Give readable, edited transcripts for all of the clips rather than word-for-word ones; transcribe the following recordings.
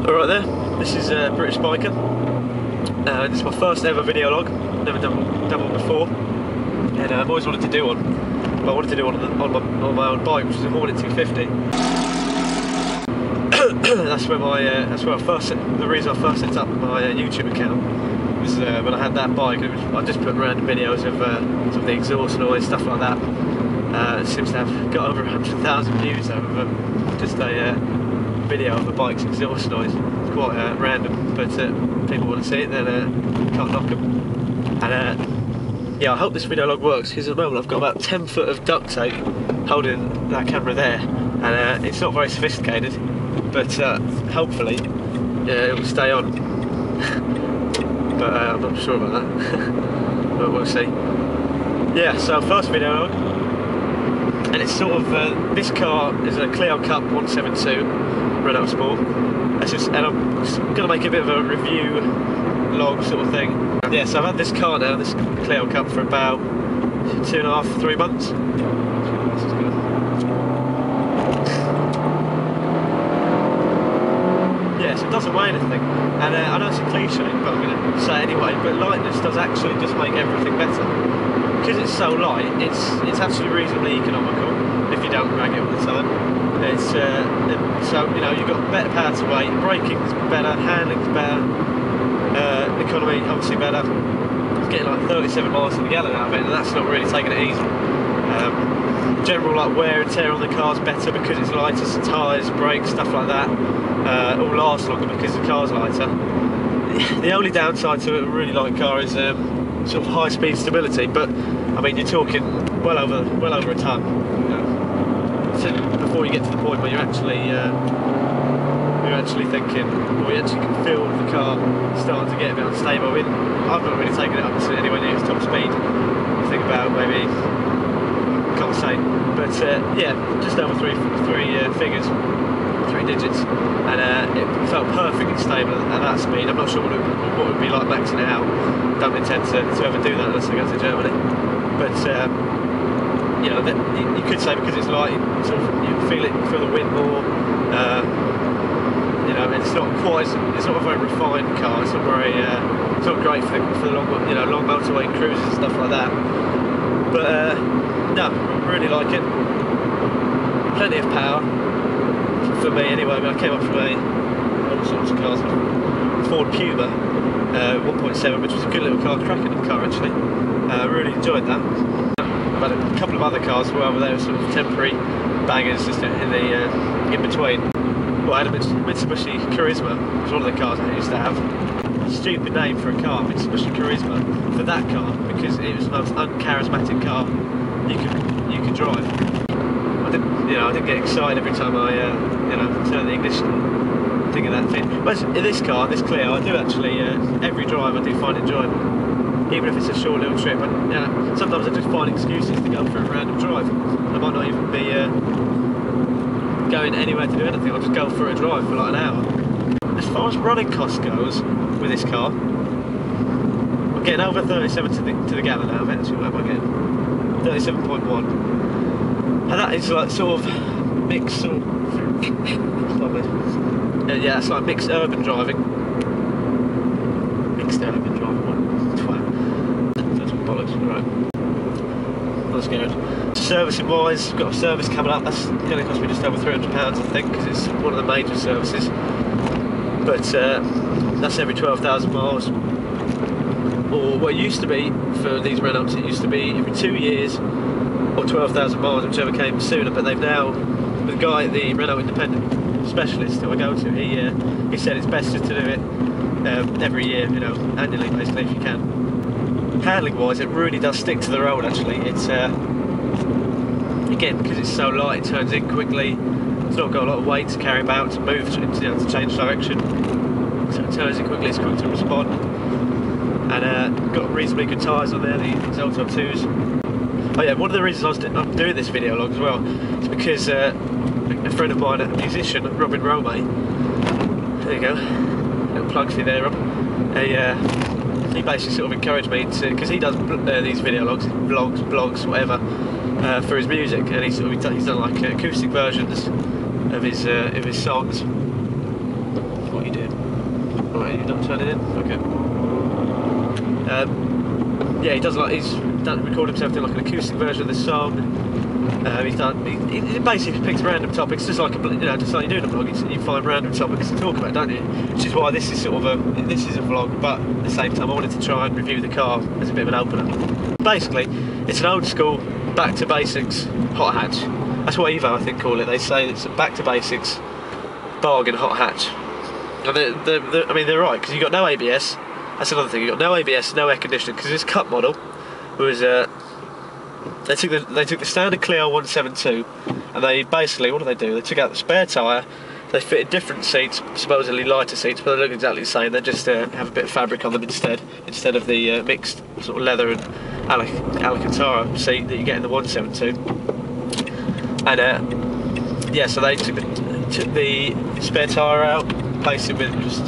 Alright there, this is British Biker. This is my first ever video log. Never done one before, and I've always wanted to do one. But I wanted to do one on my own bike, which is a Hornet 250. That's where the reason I first set up my YouTube account was when I had that bike. I just put random videos of sort of the exhaust noise, stuff like that. It seems to have got over 100,000 views out of just a video of a bike's exhaust noise. It's quite random, but people want to see it, then can't knock them. And yeah, I hope this video log works, because at the moment I've got about 10 foot of duct tape holding that camera there, and it's not very sophisticated, but hopefully it will stay on. But I'm not sure about that, but we'll see. Yeah, so first video log, and it's sort of, this car is a Clio Cup 172 Renault Sport. And I'm going to make a bit of a review log sort of thing. Yeah, so I've had this car now, this Clio Cup, for about 2.5 to 3 months. Yeah, so it doesn't weigh anything, and I know it's a cliche, but I'm going to say it anyway, but lightness does actually just make everything better. Because it's so light, it's actually reasonably economical if you don't drag it all the time. It's so, you know, you've got better power to weight, braking's better, handling's better, economy obviously better. It's getting like 37 miles to the gallon out of it, and that's not really taking it easy. General like wear and tear on the car's better because it's lighter, so tyres, brakes, stuff like that all last longer because the car's lighter. The only downside to a really light car is sort of high speed stability, but I mean you're talking well over a tonne. So before you get to the point where you're actually thinking, or you actually can feel the car starting to get a bit unstable. I mean, I've not really taken it up to anywhere near its top speed. I think about maybe, can't say, but yeah, just over three figures, 3 digits, and it felt perfectly stable at that speed. I'm not sure what it would be like maxing it out. Don't intend to ever do that unless I go to Germany, but. You know, you could say because it's light, sort of, you feel the wind more. You know, it's not a very refined car. It's not very, it's not great for the long, long motorway cruises and stuff like that. But no, really like it. Plenty of power for me anyway. I mean, I came up from all sorts of cars. Ford Puma 1.7, which was a good little car, cracking little car actually. Really enjoyed that. I've had a couple of other cars where they were sort of temporary bangers just in between. Well, I had a Mitsubishi Charisma, which was one of the cars I used to have. Stupid name for a car, Mitsubishi Charisma, for that car, because it was the most uncharismatic car you could drive. I didn't get excited every time I turn the ignition thing of that thing. But in this car, this Clio, I do actually every drive I do find enjoyable. Even if it's a short little trip, and sometimes I just find excuses to go for a random drive. I might not even be going anywhere to do anything. I'll just go for a drive for like an hour. As far as running cost goes with this car, I'm getting over 37 to the gallon now. Actually, what am I getting? 37.1, and that is like sort of mixed sort of yeah, it's like mixed urban driving. Mixed urban driving. Right, that's good. Servicing wise, got a service coming up. That's going to cost me just over £300, I think, because it's one of the major services. But that's every 12,000 miles. Or what it used to be for these Renaults, it used to be every 2 years or 12,000 miles, whichever came sooner. But they've now, the guy, the Renault independent specialist who I go to, he said it's best just to do it every year, annually basically if you can. Handling wise, it really does stick to the road actually. It's again, because it's so light, it turns in quickly. It's not got a lot of weight to carry about, to move, to change direction. So it turns in quickly, it's quick to respond. And got reasonably good tyres on there, these Auto 2s. Oh yeah, one of the reasons I'm doing this video log as well is because a friend of mine, a musician, Robin Romay, there you go, little plug for you there, Rob. He basically sort of encouraged me to, because he does these video logs, vlogs, blogs, whatever, for his music, and he's done like acoustic versions of his songs. what you do. Alright, you're not turning in? Okay. Yeah, he does like, he's done record himself doing like an acoustic version of the song. He basically picks random topics, just like just like you do in a vlog. You find random topics to talk about, don't you? Which is why this is sort of a vlog, but at the same time I wanted to try and review the car as a bit of an opener. Basically, it's an old school back to basics hot hatch. That's what Evo I think call it. They say it's a back to basics bargain hot hatch. And I mean they're right, because you've got no ABS. That's another thing. You've got no ABS, no air conditioning, because this Cup model was. They took the standard Clio 172 and they basically, what did they do? They took out the spare tyre, they fitted different seats, supposedly lighter seats, but they look exactly the same. They just have a bit of fabric on them instead of the mixed sort of leather and Alcantara seat that you get in the 172. And yeah, so they took the spare tyre out, replaced it with just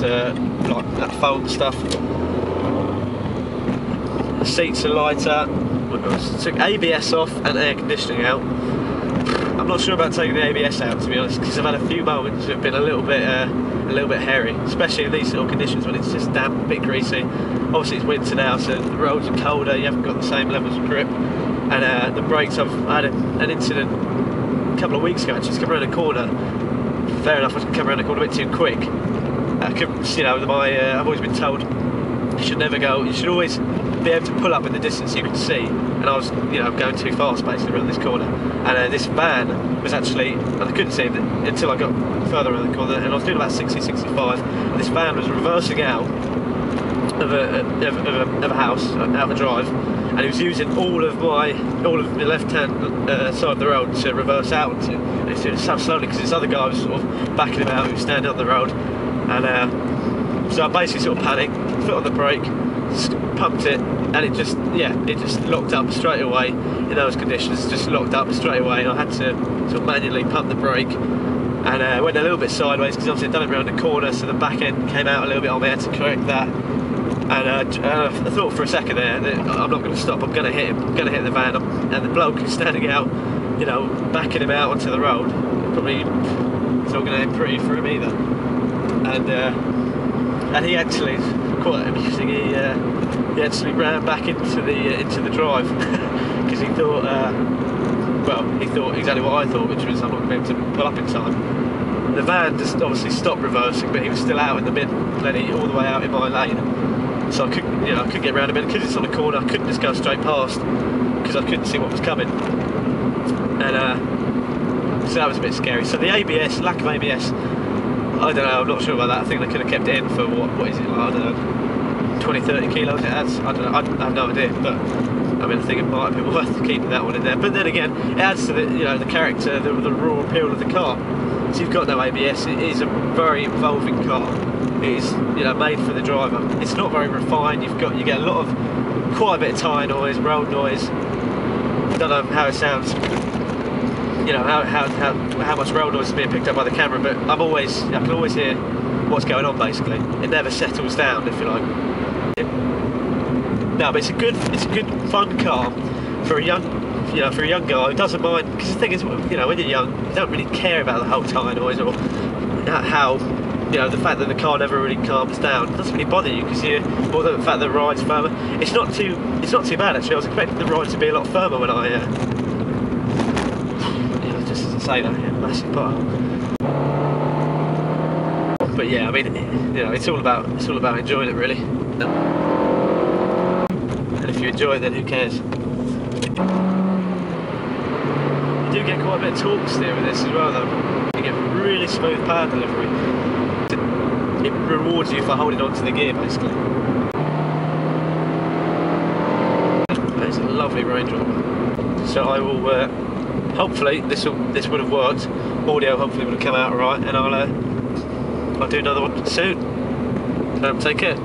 like that foam stuff. The seats are lighter. Took ABS off and air conditioning out. I'm not sure about taking the ABS out, to be honest, because I've had a few moments that have been a little bit hairy, especially in these sort of conditions when it's just damp, a bit greasy. Obviously it's winter now, so the roads are colder. You haven't got the same levels of grip, and the brakes. I've had an incident a couple of weeks ago. I just come around a corner. Fair enough, I come around a corner a bit too quick. I've always been told you should never go. You should always be able to pull up in the distance you can see, and I was going too fast basically around this corner, and this van was actually, and I couldn't see it until I got further around the corner, and I was doing about 60, 65, and this van was reversing out of a house, out the drive, and he was using all of the left hand side of the road to reverse out onto, and he was doing it so slowly because this other guy was sort of backing him out, who was standing on the road, and so I basically sort of panicked, foot on the brake, pumped it, and it just locked up straight away in those conditions. Just locked up straight away, and I had to sort of manually pump the brake, and went a little bit sideways because obviously I'd done it around the corner, so the back end came out a little bit on me. I had to correct that, and I thought for a second there that I'm not going to stop. I'm going to hit him. I'm going to hit the van, and the bloke who's standing out, backing him out onto the road, probably it's not going to end pretty for him either. And he actually, quite amusing, he actually ran back into the drive because he thought exactly what I thought, which was I'm not going to be able to pull up in time. The van just obviously stopped reversing, but he was still out in the mid, all the way out in my lane. So I couldn't get round a bit because it's on a corner. I couldn't just go straight past because I couldn't see what was coming, and so that was a bit scary. So the ABS, lack of ABS. I don't know, I'm not sure about that. I think they could have kept it in for what is it, like, I don't know, 20, 30 kilos it adds. I don't know, I have no idea, but I mean I think it might have been worth keeping that one in there. But then again, it adds to the the character, the raw appeal of the car. So you've got no ABS, it is a very involving car. It is made for the driver. It's not very refined, you get a lot of, quite a bit of tyre noise, road noise. I don't know how it sounds, how much road noise is being picked up by the camera, but I can always hear what's going on basically. It never settles down, if you like. No, but it's a good fun car for a young guy who doesn't mind, because the thing is, when you're young, you don't really care about the whole tyre noise or how the fact that the car never really calms down. It doesn't really bother you because or the fact that the ride's firmer. It's not too bad actually. I was expecting the ride to be a lot firmer when I just as I say that, massive part. But yeah, I mean, it's all about enjoying it really. And if you enjoy it, then who cares? You do get quite a bit of torque steer with this as well, though. You get really smooth power delivery. It rewards you for holding on to the gear, basically. It's a lovely Range Rover. So I will. Hopefully this would have worked. Audio hopefully would have come out alright, and I'll do another one soon. Take care.